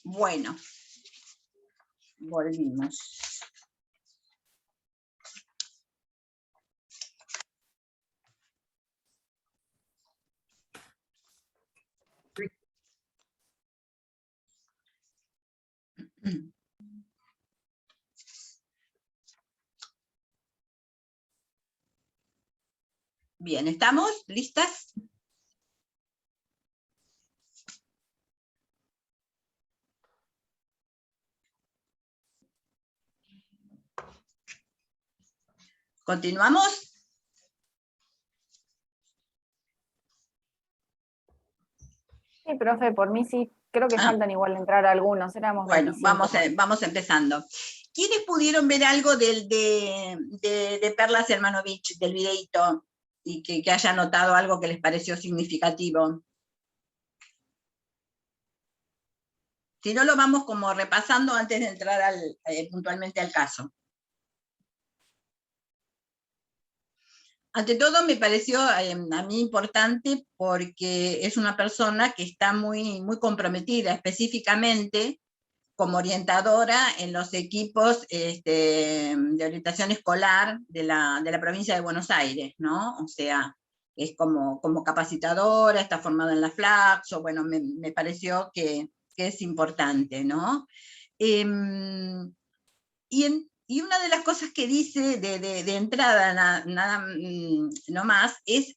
Bueno, volvimos. Bien, ¿estamos listas? ¿Continuamos? Sí, profe, por mí sí. Creo que faltan igual entrar algunos, éramos bueno, 25. vamos empezando. ¿Quiénes pudieron ver algo de Perla Selmanovich, del videíto, y que haya notado algo que les pareció significativo? Si no, lo vamos como repasando antes de entrar puntualmente al caso. Ante todo me pareció a mí importante porque es una persona que está muy, muy comprometida específicamente como orientadora en los equipos de orientación escolar de la provincia de Buenos Aires, ¿no? O sea, es como capacitadora, está formada en la Flaxo, bueno, me pareció que es importante, ¿no? Y una de las cosas que dice de entrada, nada no más, es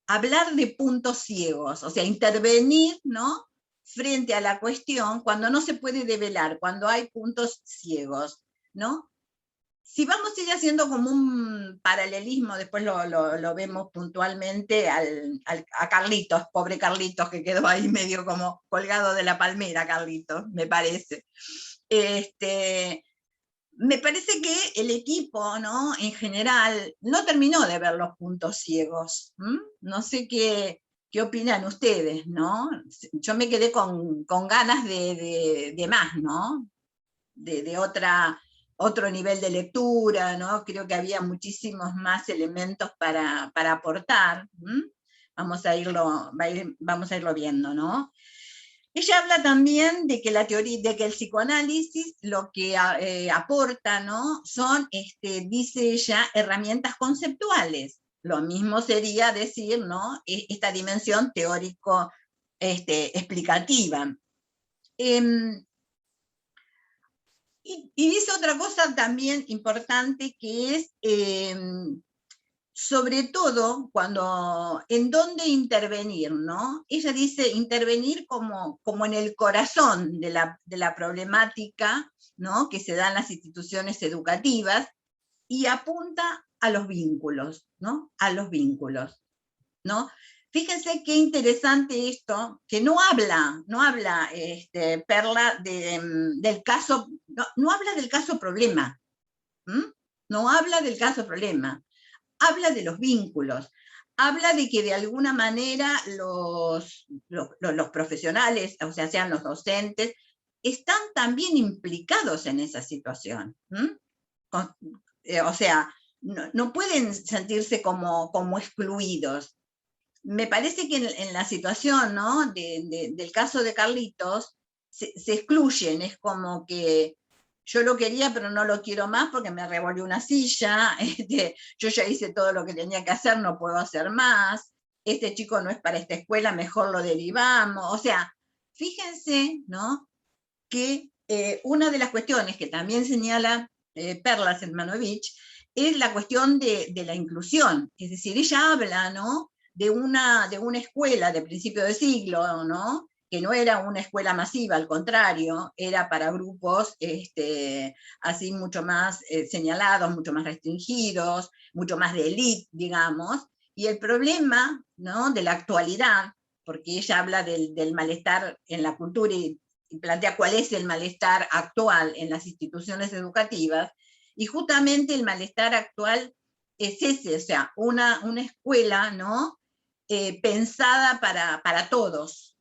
hablar de puntos ciegos, o sea, intervenir, ¿no?, frente a la cuestión cuando no se puede develar, cuando hay puntos ciegos, ¿no? Si vamos a ir haciendo como un paralelismo, después lo vemos puntualmente a Carlitos, pobre Carlitos, que quedó ahí medio como colgado de la palmera, Carlitos, me parece. Me parece que el equipo, ¿no?, en general, no terminó de ver los puntos ciegos. No sé qué opinan ustedes, ¿no? Yo me quedé con ganas de más, ¿no? De otro nivel de lectura, ¿no? Creo que había muchísimos más elementos para aportar. Vamos a irlo viendo, ¿no? Ella habla también de que la teoría, de que el psicoanálisis lo que aporta, ¿no?, son, dice ella, herramientas conceptuales. Lo mismo sería decir, ¿no?, esta dimensión teórico explicativa. Y dice otra cosa también importante, que es sobre todo en dónde intervenir, ¿no? Ella dice intervenir como en el corazón de la problemática, ¿no?, que se da en las instituciones educativas, y apunta a los vínculos, ¿no? A los vínculos, ¿no? Fíjense qué interesante esto, que no habla Perla del caso, no habla del caso problema, no habla del caso problema, habla de los vínculos, habla de que de alguna manera los profesionales, o sea, sean los docentes, están también implicados en esa situación. O sea, no pueden sentirse como excluidos. Me parece que en la situación, ¿no?, del caso de Carlitos, se excluyen, es como que yo lo quería pero no lo quiero más porque me revolvió una silla, yo ya hice todo lo que tenía que hacer, no puedo hacer más, este chico no es para esta escuela, mejor lo derivamos. O sea, fíjense, ¿no?, que una de las cuestiones que también señala Perla Selmanovich es la cuestión de la inclusión, es decir, ella habla, ¿no?, de una escuela de principio de siglo, ¿no?, que no era una escuela masiva, al contrario, era para grupos así mucho más señalados, mucho más restringidos, mucho más de élite, digamos, y el problema, ¿no?, de la actualidad, porque ella habla del malestar en la cultura y plantea cuál es el malestar actual en las instituciones educativas, y justamente el malestar actual es ese, o sea, una escuela, ¿no?, pensada para todos,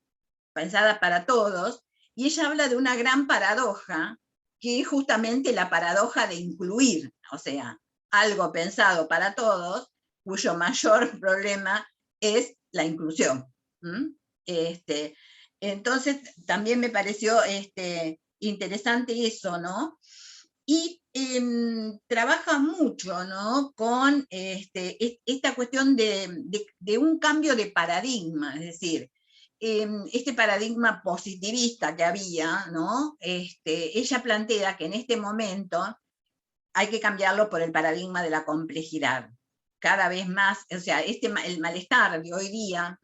y ella habla de una gran paradoja, que es justamente la paradoja de incluir, o sea, algo pensado para todos, cuyo mayor problema es la inclusión. Entonces, también me pareció interesante eso, ¿no? Y trabaja mucho, ¿no? Con esta cuestión de un cambio de paradigma, es decir, este paradigma positivista que había, ¿no? Ella plantea que en este momento hay que cambiarlo por el paradigma de la complejidad. Cada vez más, o sea, el malestar de hoy día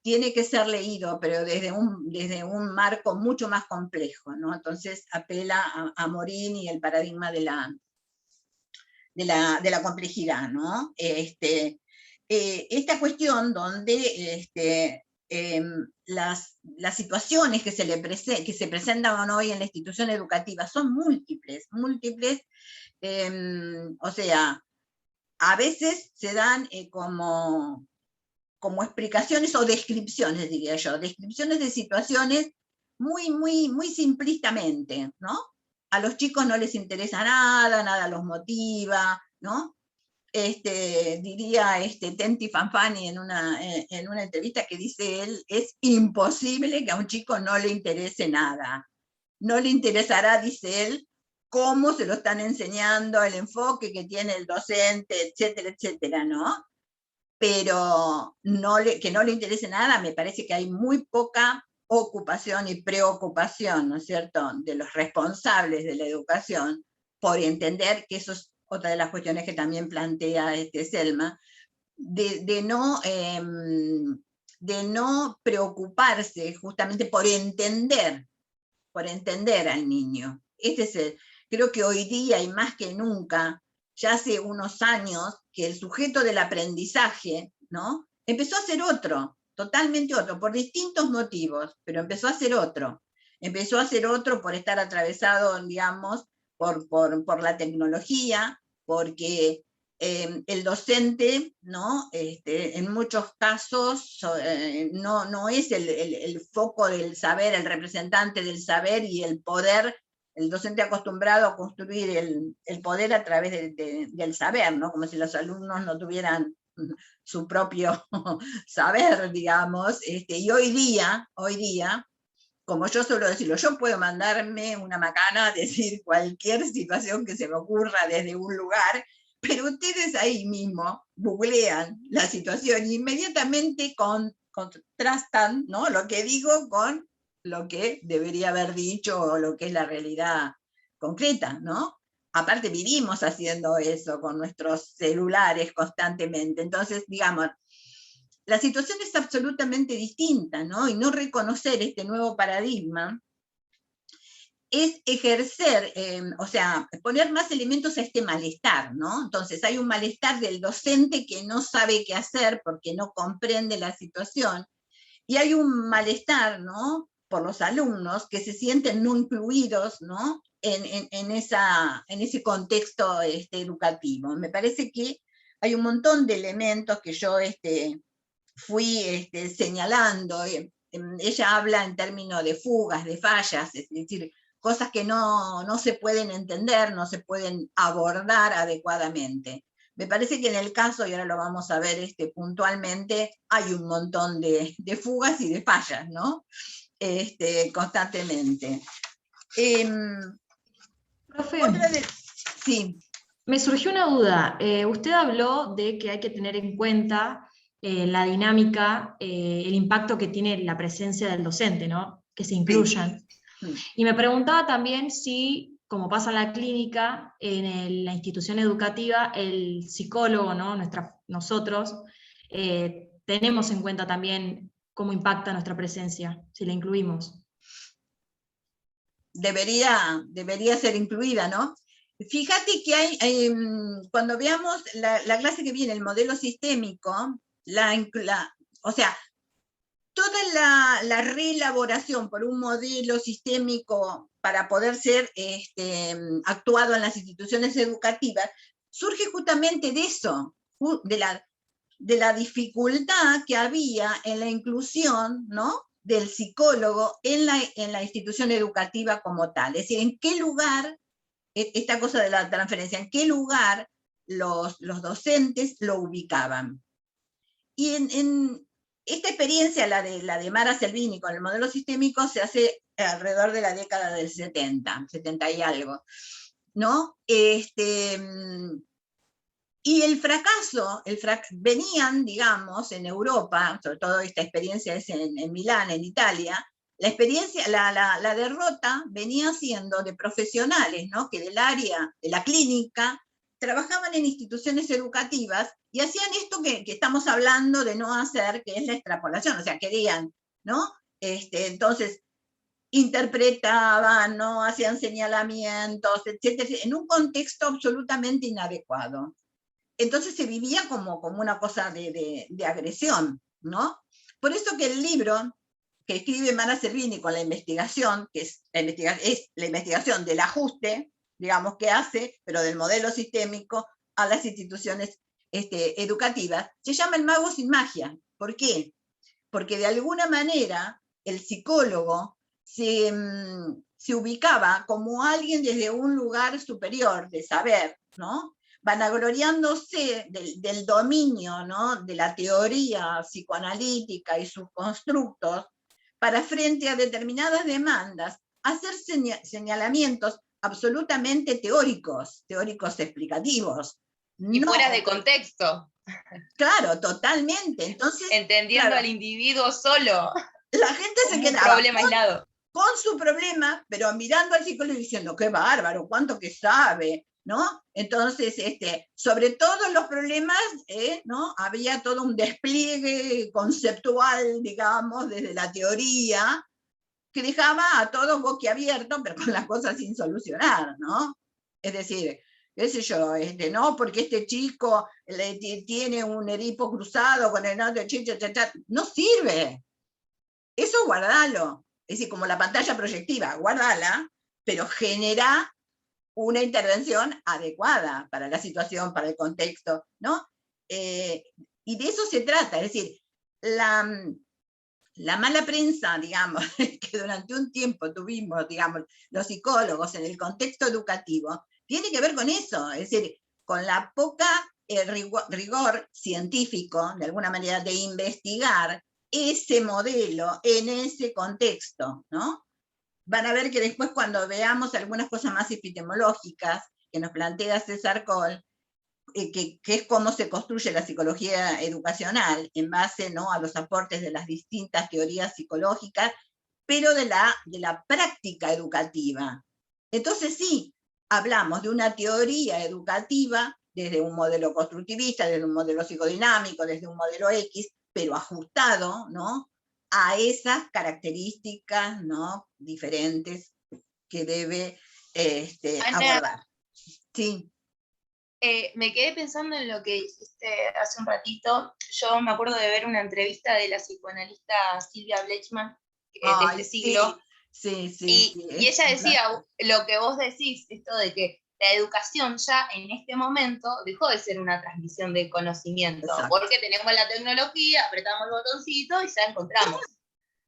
tiene que ser leído, pero desde un marco mucho más complejo, ¿no? Entonces apela a Morini y el paradigma de la complejidad, ¿no? Esta cuestión donde las situaciones que se presentan hoy en la institución educativa son múltiples, o sea, a veces se dan como explicaciones o descripciones, diría yo, descripciones de situaciones muy simplistamente, ¿no? A los chicos no les interesa nada los motiva, ¿no? Diría Tenti Fanfani en una entrevista que dice él, es imposible que a un chico no le interese nada. No le interesará, dice él, cómo se lo están enseñando, el enfoque que tiene el docente, etcétera, etcétera, ¿no? Pero que no le interese nada, me parece que hay muy poca ocupación y preocupación, ¿no es cierto?, de los responsables de la educación, por entender que eso es otra de las cuestiones que también plantea Selma, de no preocuparse justamente por entender al niño. Creo que hoy día y más que nunca, ya hace unos años, que el sujeto del aprendizaje, ¿no?, empezó a ser otro, totalmente otro, por distintos motivos, pero empezó a ser otro. Empezó a ser otro por estar atravesado, digamos, por la tecnología, porque el docente, ¿no?, en muchos casos no es el foco del saber, el representante del saber y el poder, el docente acostumbrado a construir el poder a través del saber, ¿no?, como si los alumnos no tuvieran su propio saber, digamos, y hoy día, como yo suelo decirlo, yo puedo mandarme una macana, decir cualquier situación que se me ocurra desde un lugar, pero ustedes ahí mismo googlean la situación e inmediatamente contrastan, ¿no?, lo que digo con lo que debería haber dicho o lo que es la realidad concreta, ¿no? Aparte vivimos haciendo eso con nuestros celulares constantemente, entonces, digamos, la situación es absolutamente distinta, ¿no? Y no reconocer este nuevo paradigma es ejercer, o sea, poner más elementos a este malestar, ¿no? Entonces hay un malestar del docente que no sabe qué hacer porque no comprende la situación, y hay un malestar, ¿no?, por los alumnos que se sienten no incluidos, ¿no?, en ese contexto educativo. Me parece que hay un montón de elementos que yo fui señalando. Ella habla en términos de fugas, de fallas, es decir, cosas que no se pueden entender, no se pueden abordar adecuadamente. Me parece que en el caso, y ahora lo vamos a ver puntualmente, hay un montón de fugas y de fallas, ¿no? Constantemente. Profe, sí. Me surgió una duda. Usted habló de que hay que tener en cuenta la dinámica, el impacto que tiene la presencia del docente, ¿no?, que se incluyan. Sí. Y me preguntaba también si, como pasa en la clínica, en la institución educativa, el psicólogo, ¿no?, nosotros, tenemos en cuenta también cómo impacta nuestra presencia, si la incluimos. Debería ser incluida, ¿no? Fíjate que cuando veamos la clase que viene, el modelo sistémico, o sea, toda la reelaboración por un modelo sistémico para poder ser actuado en las instituciones educativas, surge justamente de eso, de la dificultad que había en la inclusión, ¿no?, del psicólogo en la institución educativa como tal. Es decir, en qué lugar, esta cosa de la transferencia, en qué lugar los docentes lo ubicaban. Y esta experiencia, la de Mara Selvini con el modelo sistémico, se hace alrededor de la década del 70, 70 y algo, ¿no? Y el fracaso, venían, digamos, en Europa, sobre todo esta experiencia es en Milán, en Italia, la experiencia, la derrota venía siendo de profesionales, ¿no? Que del área de la clínica trabajaban en instituciones educativas y hacían esto que estamos hablando de no hacer, que es la extrapolación, o sea, querían, ¿no? Entonces, interpretaban, ¿no? Hacían señalamientos, etcétera, en un contexto absolutamente inadecuado. Entonces se vivía como una cosa de agresión, ¿no? Por eso que el libro que escribe Mara Selvini con la investigación, que es la investigación del ajuste, digamos, que hace, pero del modelo sistémico a las instituciones educativas, se llama El mago sin magia. ¿Por qué? Porque de alguna manera el psicólogo se ubicaba como alguien desde un lugar superior de saber, ¿no? Vanagloriándose del dominio, ¿no? De la teoría psicoanalítica y sus constructos, para frente a determinadas demandas, hacer señalamientos absolutamente teóricos explicativos. Y no fuera de contexto. Claro, totalmente. Entonces, entendiendo claro, al individuo solo. La gente se quedaba problema aislado. Con su problema, pero mirando al psicólogo y diciendo, qué bárbaro, cuánto que sabe, ¿no? Entonces, sobre todos los problemas, ¿no? Había todo un despliegue conceptual, digamos, desde la teoría, que dejaba a todos boquiabiertos, pero con las cosas sin solucionar, ¿no? Es decir, qué sé yo, no, porque este chico tiene un eripo cruzado con el otro, no sirve. Eso guardalo. Es decir, como la pantalla proyectiva, guardala, pero genera una intervención adecuada para la situación, para el contexto, ¿no? Y de eso se trata, es decir, la mala prensa, digamos, que durante un tiempo tuvimos, digamos, los psicólogos en el contexto educativo, tiene que ver con eso, es decir, con la poca rigor científico, de alguna manera, de investigar ese modelo en ese contexto, ¿no? Van a ver que después cuando veamos algunas cosas más epistemológicas que nos plantea César Coll, que es cómo se construye la psicología educacional en base, ¿no? A los aportes de las distintas teorías psicológicas, pero de la práctica educativa. Entonces sí, hablamos de una teoría educativa desde un modelo constructivista, desde un modelo psicodinámico, desde un modelo X, pero ajustado, ¿no? A esas características, ¿no? Diferentes que debe abordar. Sí. Me quedé pensando en lo que dijiste hace un ratito. Yo me acuerdo de ver una entrevista de la psicoanalista Silvia Blechman de este siglo. Sí, y ella decía lo que vos decís, esto de que la educación ya en este momento dejó de ser una transmisión de conocimiento. Exacto. Porque tenemos la tecnología, apretamos el botoncito y ya encontramos.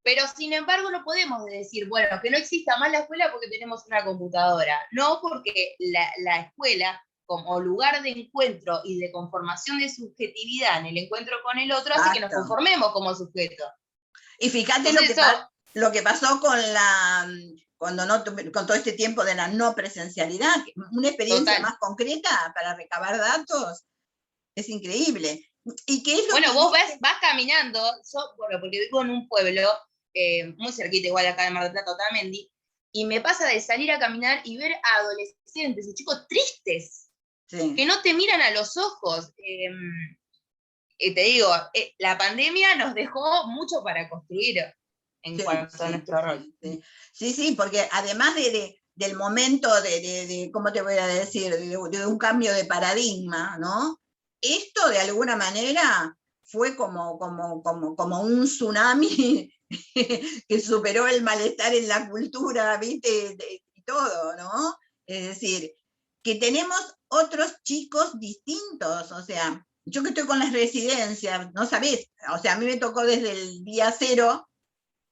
Pero sin embargo no podemos decir, bueno, que no exista más la escuela porque tenemos una computadora. No, porque la escuela como lugar de encuentro y de conformación de subjetividad en el encuentro con el otro, hace que nos conformemos como sujetos. Y fíjate lo que pasó con todo este tiempo de la no presencialidad, una experiencia más concreta para recabar datos, es increíble. ¿Y qué es lo bueno, vos vas caminando, porque vivo en un pueblo muy cerquita, igual acá de Mar del Plata, Otamendi, y me pasa de salir a caminar y ver a adolescentes y chicos tristes, que no te miran a los ojos. Te digo, la pandemia nos dejó mucho para construir en cuanto a nuestro rol. Sí, porque además del momento de ¿cómo te voy a decir? De un cambio de paradigma, ¿no? Esto de alguna manera fue como un tsunami que superó el malestar en la cultura, ¿viste? Y todo, ¿no? Es decir, que tenemos otros chicos distintos, o sea, yo que estoy con las residencias, no sabés, o sea, a mí me tocó desde el día cero,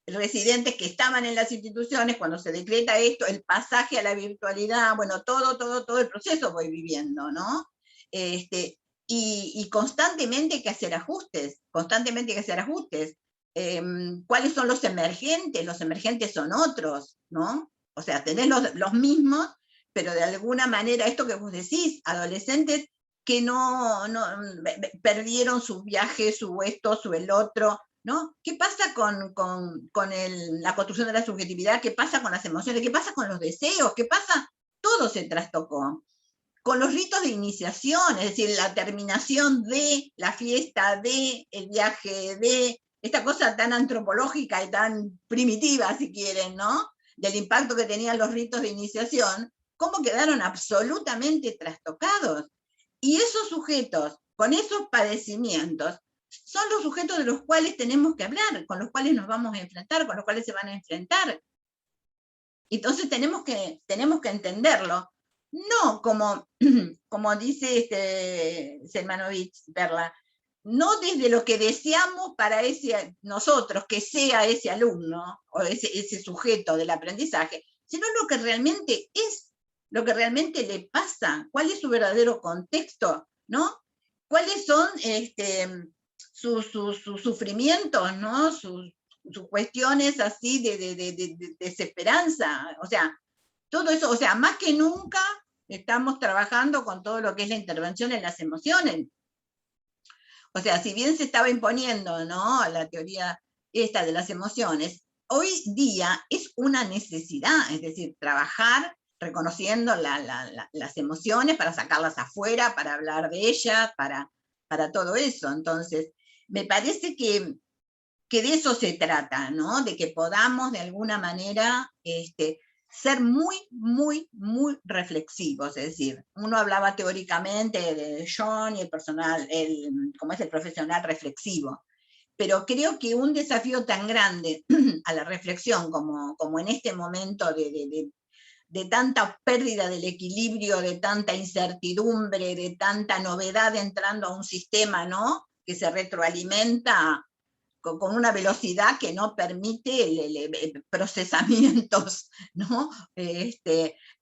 residentes que estaban en las instituciones, cuando se decreta esto, el pasaje a la virtualidad, bueno, todo el proceso voy viviendo, ¿no? y constantemente hay que hacer ajustes, constantemente hay que hacer ajustes. ¿Cuáles son los emergentes? Los emergentes son otros, ¿no? O sea, tenés los mismos, pero de alguna manera, esto que vos decís, adolescentes que no perdieron su viaje, su esto, su el otro, ¿no? ¿Qué pasa con la construcción de la subjetividad? ¿Qué pasa con las emociones? ¿Qué pasa con los deseos? ¿Qué pasa? Todo se trastocó. Con los ritos de iniciación, es decir, la terminación de la fiesta, de el viaje, de esta cosa tan antropológica y tan primitiva, si quieren, ¿no? Del impacto que tenían los ritos de iniciación, cómo quedaron absolutamente trastocados. Y esos sujetos, con esos padecimientos, son los sujetos de los cuales tenemos que hablar, con los cuales nos vamos a enfrentar, con los cuales se van a enfrentar. Entonces tenemos que entenderlo. No como dice Selmanovich, Perla, no desde lo que deseamos para nosotros, que sea ese alumno, o ese sujeto del aprendizaje, sino lo que realmente es, lo que realmente le pasa, cuál es su verdadero contexto, ¿no? Cuáles son sus sufrimientos, ¿no? Sus cuestiones así de desesperanza, o sea, todo eso, o sea, más que nunca estamos trabajando con todo lo que es la intervención en las emociones. O sea, si bien se estaba imponiendo, ¿no?, la teoría esta de las emociones, hoy día es una necesidad, es decir, trabajar reconociendo las emociones para sacarlas afuera, para hablar de ellas, para todo eso. Entonces, me parece que de eso se trata, ¿no? De que podamos de alguna manera ser muy, muy, muy reflexivos. Es decir, uno hablaba teóricamente de John y el profesional reflexivo, pero creo que un desafío tan grande a la reflexión como en este momento de tanta pérdida del equilibrio, de tanta incertidumbre, de tanta novedad entrando a un sistema, ¿no?, que se retroalimenta con una velocidad que no permite procesamientos, ¿no?,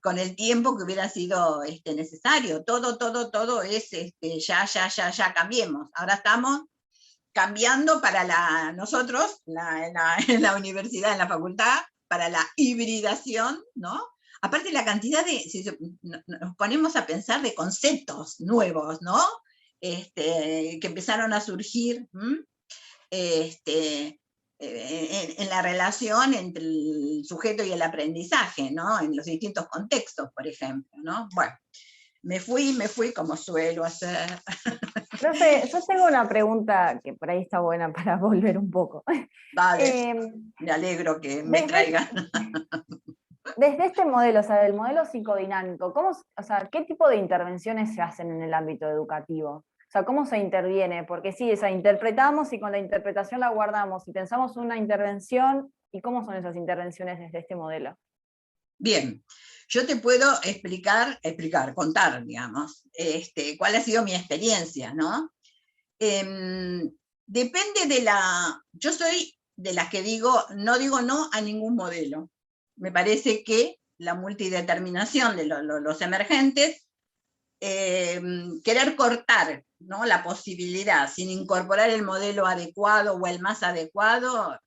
con el tiempo que hubiera sido necesario. Todo es ya cambiemos. Ahora estamos cambiando para nosotros, en la universidad, en la facultad, para la hibridación, ¿no? Aparte la cantidad si nos ponemos a pensar de conceptos nuevos, ¿no?, que empezaron a surgir, en la relación entre el sujeto y el aprendizaje, ¿no?, en los distintos contextos, por ejemplo, ¿no? Bueno, me fui como suelo hacer. Profe, yo tengo una pregunta que por ahí está buena para volver un poco. Vale, me alegro que me traigan. Desde este modelo, o sea, del modelo psicodinámico, ¿qué tipo de intervenciones se hacen en el ámbito educativo? O sea, ¿cómo se interviene? Porque sí, interpretamos y con la interpretación la guardamos, y pensamos una intervención, ¿y cómo son esas intervenciones desde este modelo? Bien, yo te puedo contar, digamos, cuál ha sido mi experiencia, ¿no? Depende yo soy de las que no digo no a ningún modelo. Me parece que la multideterminación de los emergentes, querer cortar, ¿no?, la posibilidad sin incorporar el modelo adecuado o el más adecuado,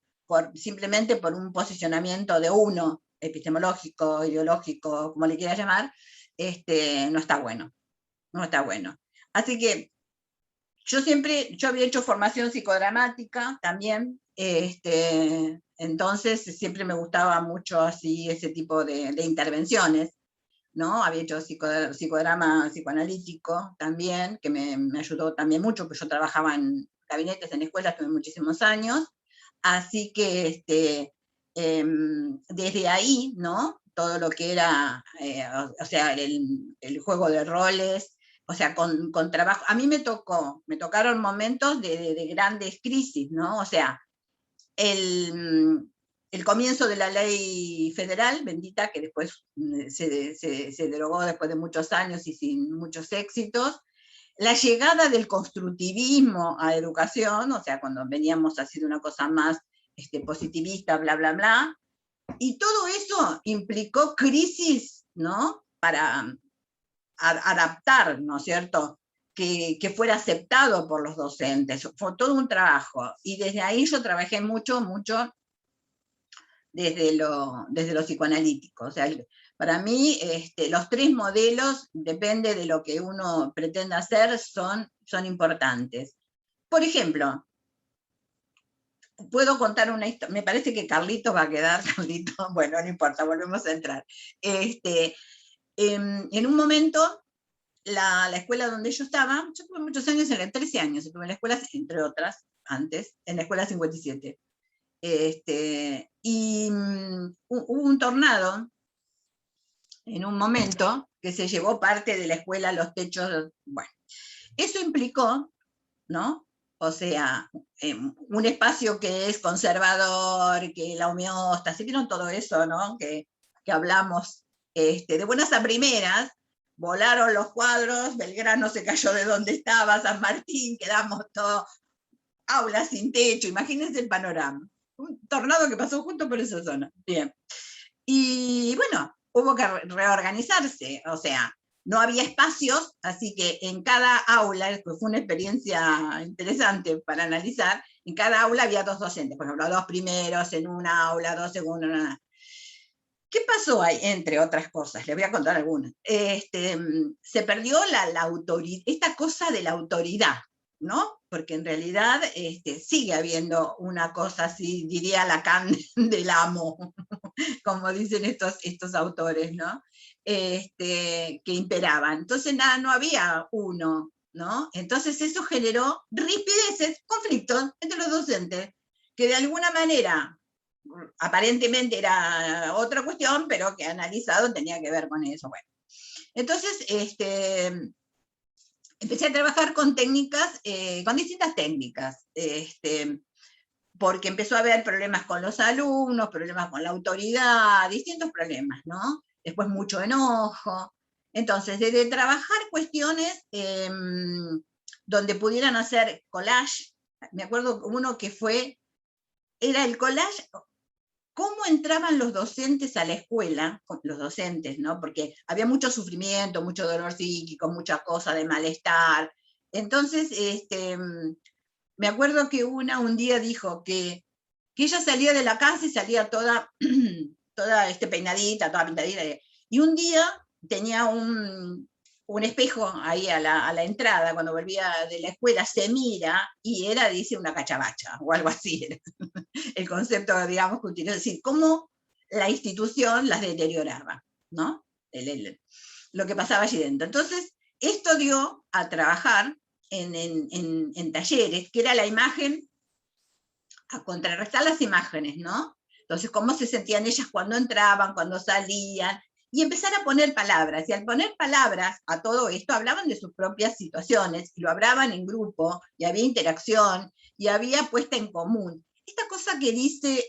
simplemente por un posicionamiento de uno, epistemológico, ideológico, como le quiera llamar, no está bueno. No está bueno. Así que yo había hecho formación psicodramática también, entonces siempre me gustaba mucho así ese tipo de intervenciones, ¿no? Había hecho psicodrama psicoanalítico también, que me ayudó también mucho, porque yo trabajaba en gabinetes, en escuelas, tuve muchísimos años, así que desde ahí, ¿no?, todo lo que era, o sea, el juego de roles, o sea, con trabajo. A mí me tocaron momentos de grandes crisis, ¿no? O sea, el comienzo de la ley federal, bendita, que después se derogó después de muchos años y sin muchos éxitos, la llegada del constructivismo a educación, o sea, cuando veníamos así de una cosa más positivista, bla, bla, bla, y todo eso implicó crisis, ¿no?, para adaptar, ¿no es cierto?, que fuera aceptado por los docentes. Fue todo un trabajo. Y desde ahí yo trabajé mucho desde lo psicoanalítico. O sea, para mí, los 3 modelos, depende de lo que uno pretenda hacer, son importantes. Por ejemplo, puedo contar una historia, me parece que Carlitos va a quedar, Carlitos, bueno, no importa, volvemos a entrar. En un momento, la escuela donde yo estaba, yo tuve muchos años, 13 años, estuve en la escuela, entre otras, antes, en la escuela 57. Y hubo un tornado en un momento que se llevó parte de la escuela, los techos, bueno, eso implicó, ¿no? O sea, un espacio que es conservador, que la homeostasis, ¿vieron todo eso, no? Que hablamos, de buenas a primeras, volaron los cuadros, Belgrano se cayó de donde estaba, San Martín, quedamos todos, aulas sin techo, imagínense el panorama. Un tornado que pasó justo por esa zona. Bien. Y bueno, hubo que reorganizarse, o sea, no había espacios, así que en cada aula, fue una experiencia interesante para analizar, en cada aula había 2 docentes, por ejemplo, 2 primeros en una aula, 2 segundos. ¿Qué pasó ahí? Entre otras cosas, les voy a contar algunas. Se perdió la autoridad, esta cosa de la autoridad, ¿no? Porque en realidad sigue habiendo una cosa así, diría Lacan, del amo, como dicen estos autores, ¿no? Que imperaban. Entonces nada, no había uno, ¿no? Entonces eso generó rispideces, conflictos entre los docentes, que de alguna manera aparentemente era otra cuestión, pero que analizado tenía que ver con eso. Bueno, entonces empecé a trabajar con técnicas, con distintas técnicas, porque empezó a haber problemas con los alumnos, problemas con la autoridad, distintos problemas, ¿no? Después mucho enojo. Entonces, desde trabajar cuestiones donde pudieran hacer collage, me acuerdo uno que era el collage, cómo entraban los docentes a la escuela, los docentes, ¿no? Porque había mucho sufrimiento, mucho dolor psíquico, mucha cosa de malestar. Entonces, me acuerdo que un día dijo que ella salía de la casa y salía toda peinadita, toda pintadita, y un día tenía un espejo ahí a la entrada, cuando volvía de la escuela, se mira, y dice, una cachabacha, o algo así, el concepto, digamos, que utiliza, es decir, cómo la institución las deterioraba, ¿no? Lo que pasaba allí dentro. Entonces, esto dio a trabajar en talleres, que era la imagen, a contrarrestar las imágenes, ¿no? Entonces, cómo se sentían ellas cuando entraban, cuando salían, y empezar a poner palabras. Y al poner palabras a todo esto, hablaban de sus propias situaciones, y lo hablaban en grupo, y había interacción, y había puesta en común. Esta cosa que dice,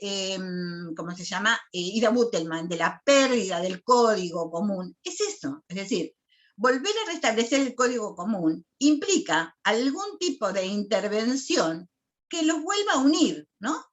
¿cómo se llama? Ida Butelman, de la pérdida del código común, es eso. Es decir, volver a restablecer el código común implica algún tipo de intervención que los vuelva a unir, ¿no?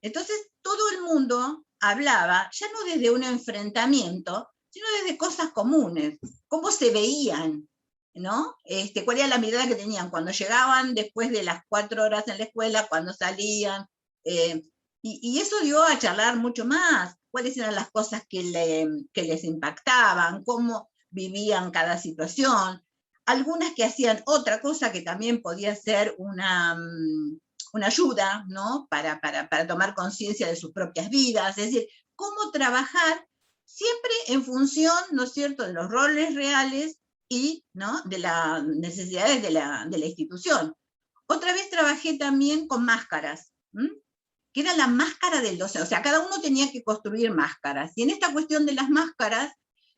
Entonces, todo el mundo hablaba, ya no desde un enfrentamiento, sino desde cosas comunes, cómo se veían, ¿no? Cuál era la mirada que tenían cuando llegaban después de las 4 horas en la escuela, cuando salían, y eso dio a charlar mucho más, cuáles eran las cosas que les impactaban, cómo vivían cada situación, algunas que hacían otra cosa que también podía ser una ayuda, ¿no? Para tomar conciencia de sus propias vidas, es decir, cómo trabajar siempre en función, ¿no es cierto?, de los roles reales y, ¿no?, de las necesidades de la institución. Otra vez trabajé también con máscaras, que era la máscara del docente, o sea, cada uno tenía que construir máscaras, y en esta cuestión de las máscaras,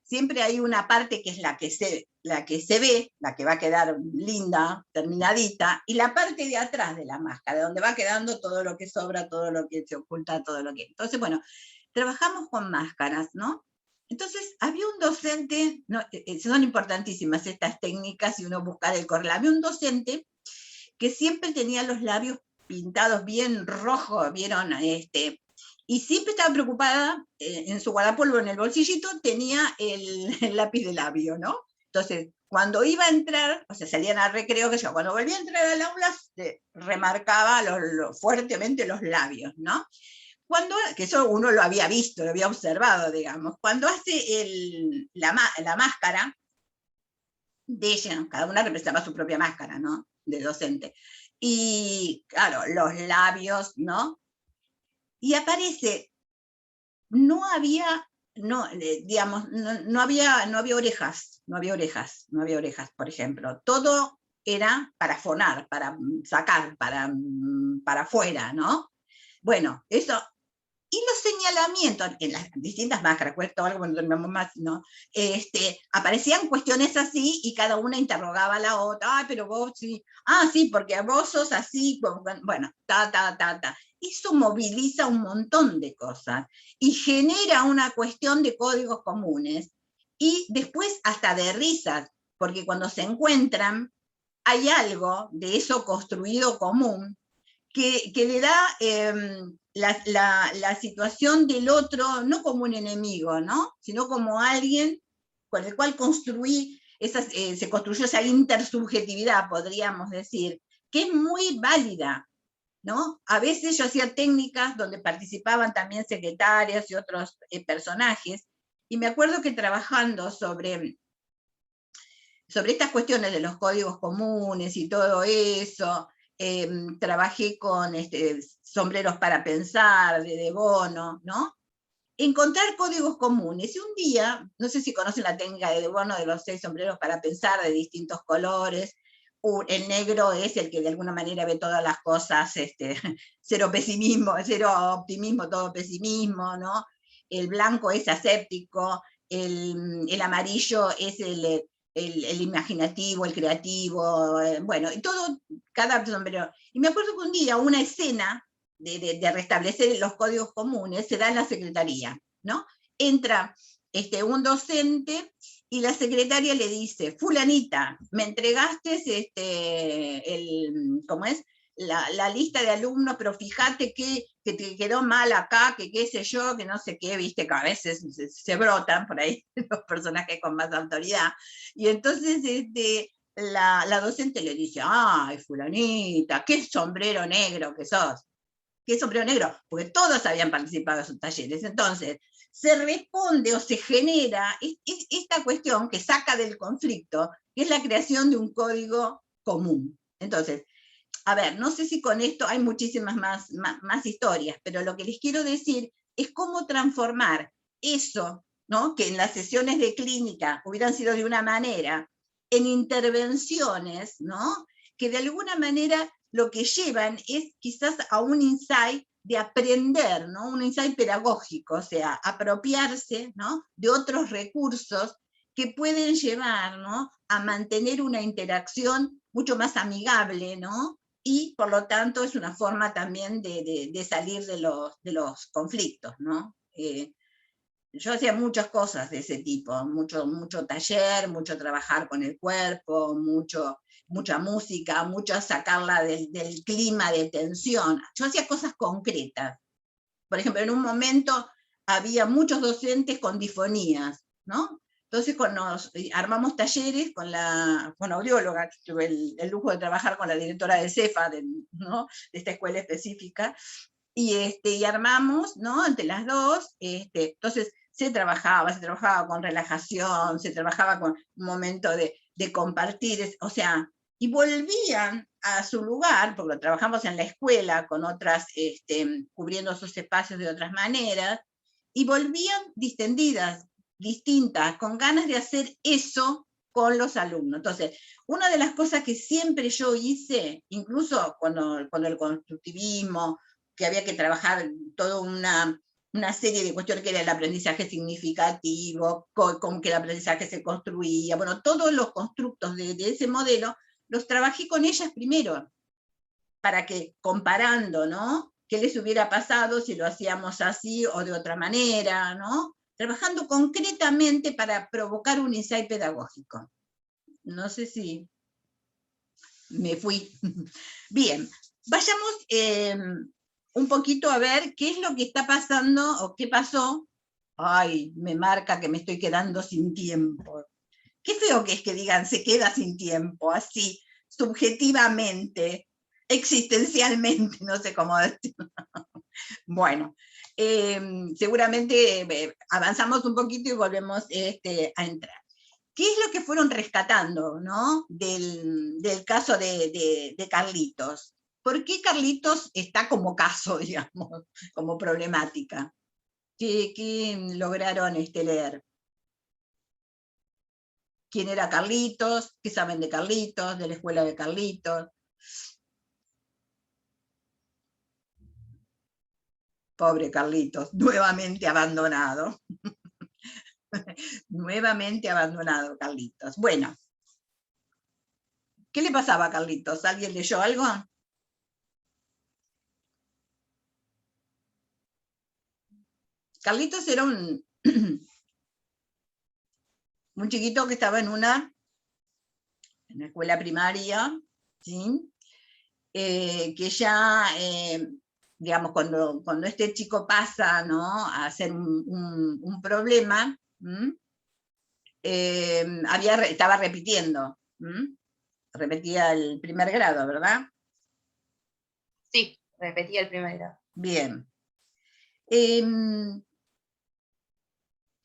siempre hay una parte que es la que se ve, la que va a quedar linda, terminadita, y la parte de atrás de la máscara, donde va quedando todo lo que sobra, todo lo que se oculta, todo lo que... Entonces, bueno, trabajamos con máscaras, ¿no? Entonces, había un docente, ¿no? Son importantísimas estas técnicas, si uno busca el correo, había un docente que siempre tenía los labios pintados bien rojos, ¿vieron? Y siempre estaba preocupada, en su guardapolvo, en el bolsillito, tenía el lápiz de labio, ¿no? Entonces, cuando iba a entrar, o sea, salían al recreo, que yo, cuando volvía a entrar al aula, remarcaba fuertemente los labios, ¿no? Que eso uno lo había visto, lo había observado, digamos. Cuando hace la máscara de ella, cada una representaba su propia máscara, ¿no? De docente. Y claro, los labios, ¿no? Y aparece, no había, no, digamos, no había orejas, por ejemplo. Todo era para fonar, para sacar, para afuera, ¿no? Bueno, eso. Y los señalamientos, en las distintas máscaras, cuento algo cuando terminamos más, ¿no? Aparecían cuestiones así y cada una interrogaba a la otra, pero vos sí, sí, porque vos sos así, bueno, ta. Eso moviliza un montón de cosas y genera una cuestión de códigos comunes y después hasta de risas, porque cuando se encuentran hay algo de eso construido común que le da la situación del otro no como un enemigo, ¿no? Sino como alguien con el cual se construyó esa intersubjetividad, podríamos decir, que es muy válida, ¿no? A veces yo hacía técnicas donde participaban también secretarias y otros personajes, y me acuerdo que trabajando sobre estas cuestiones de los códigos comunes y todo eso, trabajé con sombreros para pensar, de Bono, ¿no? Encontrar códigos comunes. Y un día, no sé si conocen la técnica de Bono de los 6 sombreros para pensar de distintos colores. El negro es el que de alguna manera ve todas las cosas, cero pesimismo, cero optimismo, todo pesimismo, ¿no? El blanco es aséptico, el amarillo es el imaginativo, el creativo, bueno, y todo, cada sombrero. Y me acuerdo que un día una escena de restablecer los códigos comunes se da en la secretaría, ¿no? Entra un docente y la secretaria le dice, fulanita, me entregaste ¿cómo es? La lista de alumnos, pero fíjate que te quedó mal acá, que qué sé yo, que no sé qué, viste, que a veces se brotan por ahí los personajes con más autoridad. Y entonces la docente le dice, ay, fulanita, qué sombrero negro que sos. ¿Qué sombrero negro? Porque todos habían participado en sus talleres. Entonces, se responde o se genera esta cuestión que saca del conflicto, que es la creación de un código común. Entonces, a ver, no sé si con esto hay muchísimas más historias, pero lo que les quiero decir es cómo transformar eso, ¿no? Que en las sesiones de clínica hubieran sido de una manera, en intervenciones, ¿no? Que de alguna manera lo que llevan es quizás a un insight de aprender, ¿no? Un insight pedagógico, o sea, apropiarse, ¿no? De otros recursos que pueden llevar, ¿no? A mantener una interacción mucho más amigable, ¿no? Y por lo tanto es una forma también de salir de los conflictos, ¿no? Yo hacía muchas cosas de ese tipo, mucho taller, mucho trabajar con el cuerpo, mucha música, mucho sacarla del clima de tensión. Yo hacía cosas concretas. Por ejemplo, en un momento había muchos docentes con disfonías, ¿no? Entonces armamos talleres con la fonoaudióloga, tuve el lujo de trabajar con la directora de CEFA, ¿no? De esta escuela específica, y armamos, ¿no? Entre las dos, entonces se trabajaba con relajación, se trabajaba con un momento de compartir, o sea, y volvían a su lugar, porque trabajamos en la escuela con otras, cubriendo sus espacios de otras maneras, y volvían distendidas, distintas, con ganas de hacer eso con los alumnos. Entonces, una de las cosas que siempre yo hice, incluso cuando el constructivismo, que había que trabajar toda una serie de cuestiones que era el aprendizaje significativo, con que el aprendizaje se construía, bueno, todos los constructos de ese modelo, los trabajé con ellas primero, para que comparando, ¿no? ¿Qué les hubiera pasado si lo hacíamos así o de otra manera, ¿no? Trabajando concretamente para provocar un insight pedagógico. No sé si me fui. Bien, vayamos un poquito a ver qué es lo que está pasando o qué pasó. Ay, me marca que me estoy quedando sin tiempo. qué feo que es que digan se queda sin tiempo, así, subjetivamente, existencialmente, no sé cómo decirlo. Bueno, seguramente avanzamos un poquito y volvemos a entrar. ¿Qué es lo que fueron rescatando, ¿no? del caso de Carlitos? ¿Por qué Carlitos está como caso, digamos, como problemática? ¿Qué lograron leer? ¿Quién era Carlitos? ¿Qué saben de Carlitos? ¿De la escuela de Carlitos? Pobre Carlitos, nuevamente abandonado. Nuevamente abandonado Carlitos. Bueno, ¿qué le pasaba a Carlitos? ¿Alguien leyó algo? Carlitos era un chiquito que estaba en una escuela primaria, ¿sí? Que ya, digamos, cuando este chico pasa, ¿no?, a ser un problema, estaba repitiendo, repetía el primer grado, ¿verdad? Sí, repetía el primer grado. Bien.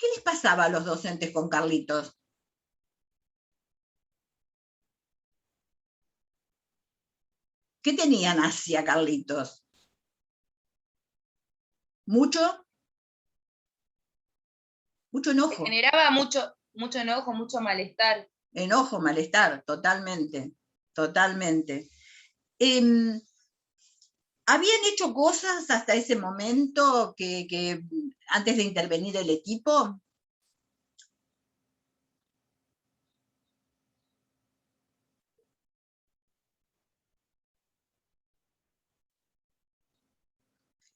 ¿Qué les pasaba a los docentes con Carlitos? ¿Qué tenían hacia Carlitos? ¿Mucho? Mucho enojo. Generaba mucho enojo, mucho malestar. Enojo, malestar, totalmente, totalmente. ¿Habían hecho cosas hasta ese momento que antes de intervenir el equipo?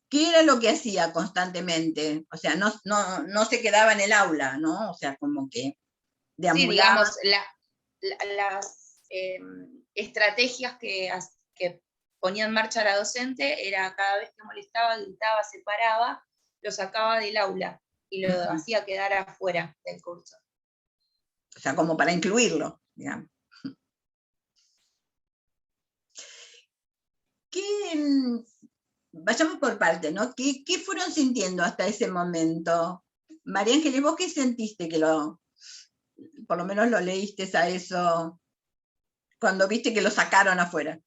¿Qué era lo que hacía constantemente? O sea, no se quedaba en el aula, ¿no? O sea, como que deambulaba. Sí, digamos, las estrategias que ponía en marcha la docente era cada vez que molestaba, gritaba, se paraba, lo sacaba del aula y lo hacía quedar afuera del curso. O sea, como para incluirlo, digamos. Vayamos por parte, ¿no? ¿Qué fueron sintiendo hasta ese momento? María Ángeles, ¿vos qué sentiste que por lo menos lo leíste a eso, cuando viste que lo sacaron afuera?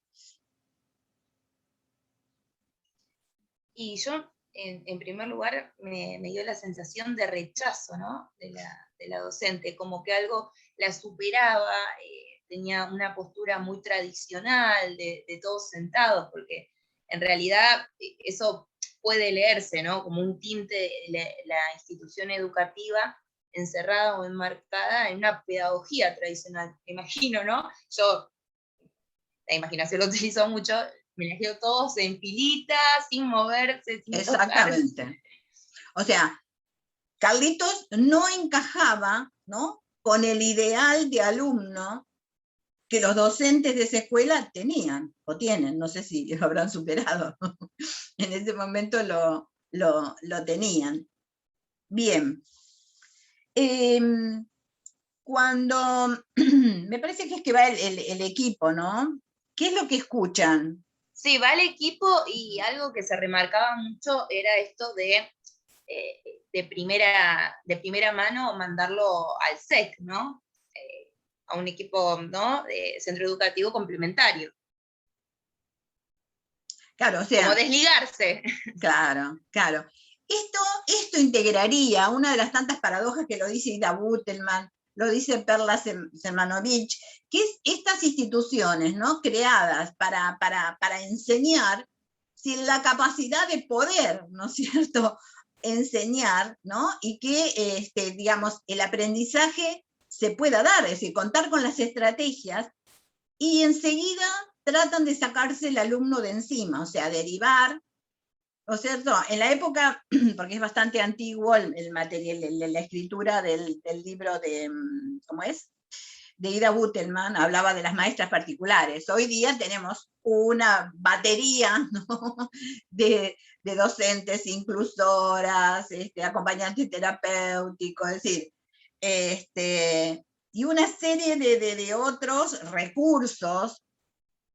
Y yo, en primer lugar, me dio la sensación de rechazo, ¿no?, de la docente, como que algo la superaba, tenía una postura muy tradicional, de todos sentados, porque en realidad eso puede leerse, ¿no?, como un tinte de la institución educativa encerrada o enmarcada en una pedagogía tradicional. Me imagino, ¿no? Yo, la imaginación lo utilizo mucho, me las dio todos en filita, sin moverse, sin Exactamente. tocarse. O sea, Carlitos no encajaba, ¿no?, con el ideal de alumno que los docentes de esa escuela tenían, o tienen, no sé si lo habrán superado. En ese momento lo tenían. Bien. Cuando, me parece que es que va el equipo, ¿no? ¿Qué es lo que escuchan? Sí, va el equipo y algo que se remarcaba mucho era esto de primera mano mandarlo al SEC, ¿no? A un equipo, ¿no?, de centro educativo complementario. Claro, o sea, como desligarse. Claro, claro. Esto integraría una de las tantas paradojas que lo dice Ida Butelman, lo dice Perla Semanovich, que es estas instituciones, ¿no?, creadas para enseñar, sin la capacidad de poder, ¿no es cierto?, enseñar, ¿no?, y que, digamos, el aprendizaje se pueda dar, es decir, contar con las estrategias, y enseguida tratan de sacarse el alumno de encima, o sea, derivar, ¿no es cierto? En la época, porque es bastante antiguo el material, la escritura del libro de, ¿cómo es?, de Ida Butelman, hablaba de las maestras particulares. Hoy día tenemos una batería, ¿no?, de docentes, inclusoras, acompañantes terapéuticos, es decir, y una serie de otros recursos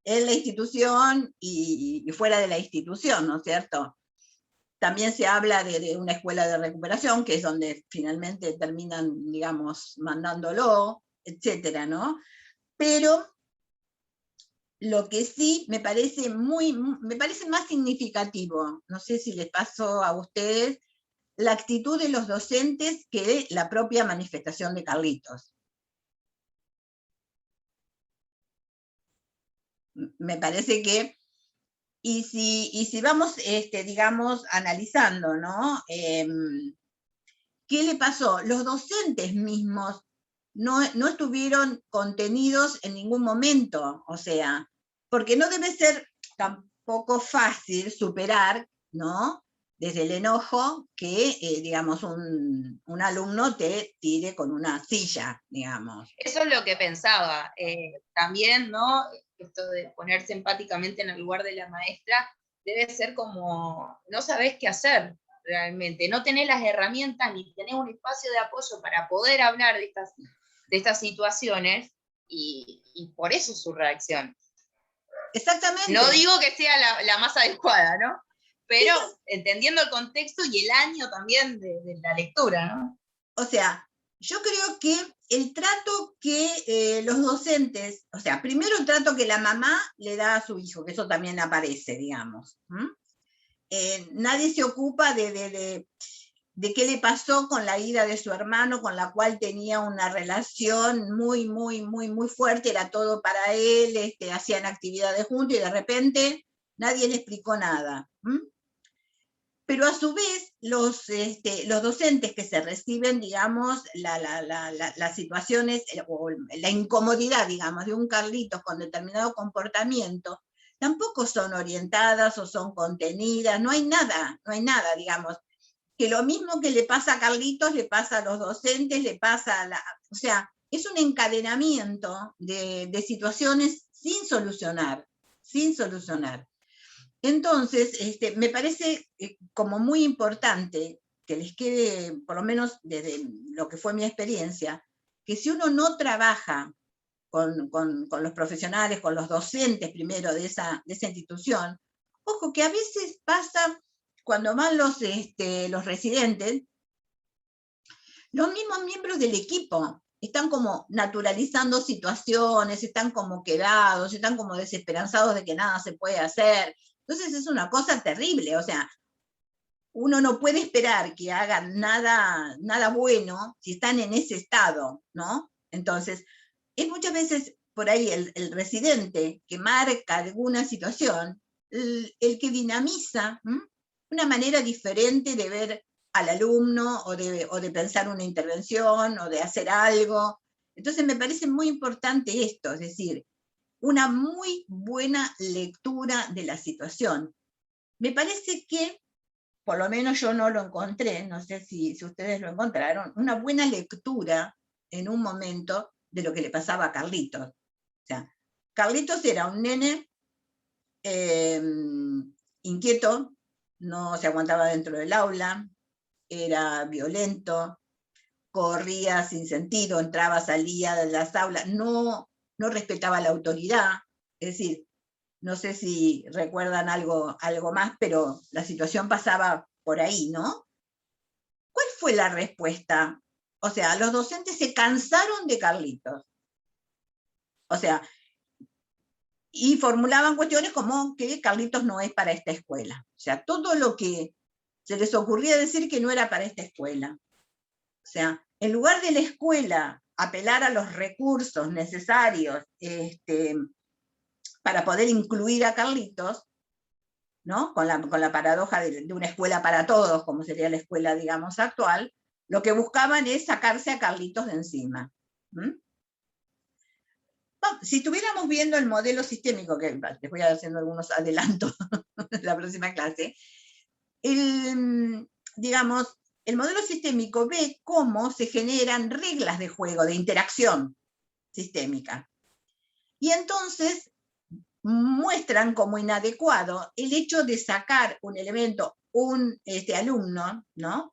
en la institución y fuera de la institución, ¿no es cierto? También se habla de una escuela de recuperación, que es donde finalmente terminan, digamos, mandándolo, etcétera, ¿no? Pero lo que sí me parece más significativo, no sé si les pasó a ustedes, la actitud de los docentes que la propia manifestación de Carlitos. Me parece que, y si vamos, digamos, analizando, ¿no? ¿Qué le pasó? Los docentes mismos no estuvieron contenidos en ningún momento, o sea, porque no debe ser tampoco fácil superar, ¿no? Desde el enojo que, digamos, un alumno te tire con una silla, digamos. Eso es lo que pensaba. También, ¿no? Esto de ponerse empáticamente en el lugar de la maestra debe ser como, no sabés qué hacer realmente, no tenés las herramientas ni tenés un espacio de apoyo para poder hablar de estas situaciones y por eso su reacción. Exactamente. No digo que sea la más adecuada, ¿no? Pero entendiendo el contexto y el año también de la lectura, ¿no? O sea, yo creo que el trato que los docentes, o sea, primero el trato que la mamá le da a su hijo, que eso también aparece, digamos. Nadie se ocupa de qué le pasó con la ida de su hermano, con la cual tenía una relación muy, muy, muy, muy fuerte, era todo para él, hacían actividades juntos y de repente nadie le explicó nada. Pero a su vez, los docentes que se reciben, digamos, las situaciones, o la incomodidad, digamos, de un Carlitos con determinado comportamiento, tampoco son orientadas o son contenidas, no hay nada, digamos, que lo mismo que le pasa a Carlitos, le pasa a los docentes, le pasa a o sea, es un encadenamiento de situaciones sin solucionar. Entonces, me parece como muy importante que les quede, por lo menos desde lo que fue mi experiencia, que si uno no trabaja con los profesionales, con los docentes primero de esa institución, ojo que a veces pasa cuando van los residentes, los mismos miembros del equipo están como naturalizando situaciones, están como quedados, están como desesperanzados de que nada se puede hacer. Entonces es una cosa terrible, o sea, uno no puede esperar que hagan nada bueno si están en ese estado, ¿no? Entonces, es muchas veces por ahí el residente que marca alguna situación, el que dinamiza una manera diferente de ver al alumno o de pensar una intervención o de hacer algo. Entonces me parece muy importante esto, es decir, una muy buena lectura de la situación. Me parece que, por lo menos yo no lo encontré, no sé si ustedes lo encontraron, una buena lectura en un momento de lo que le pasaba a Carlitos. O sea, Carlitos era un nene inquieto, no se aguantaba dentro del aula, era violento, corría sin sentido, entraba, salía de las aulas, no respetaba la autoridad, es decir, no sé si recuerdan algo más, pero la situación pasaba por ahí, ¿no? ¿Cuál fue la respuesta? O sea, los docentes se cansaron de Carlitos. O sea, y formulaban cuestiones como que Carlitos no es para esta escuela. O sea, todo lo que se les ocurría decir que no era para esta escuela. O sea, en lugar de la escuela apelar a los recursos necesarios para poder incluir a Carlitos, ¿no? Con la paradoja de una escuela para todos, como sería la escuela, digamos, actual, lo que buscaban es sacarse a Carlitos de encima. Si estuviéramos viendo el modelo sistémico, que les voy a ir haciendo algunos adelantos en la próxima clase, digamos, el modelo sistémico ve cómo se generan reglas de juego, de interacción sistémica. Y entonces muestran como inadecuado el hecho de sacar un elemento, un alumno, ¿no?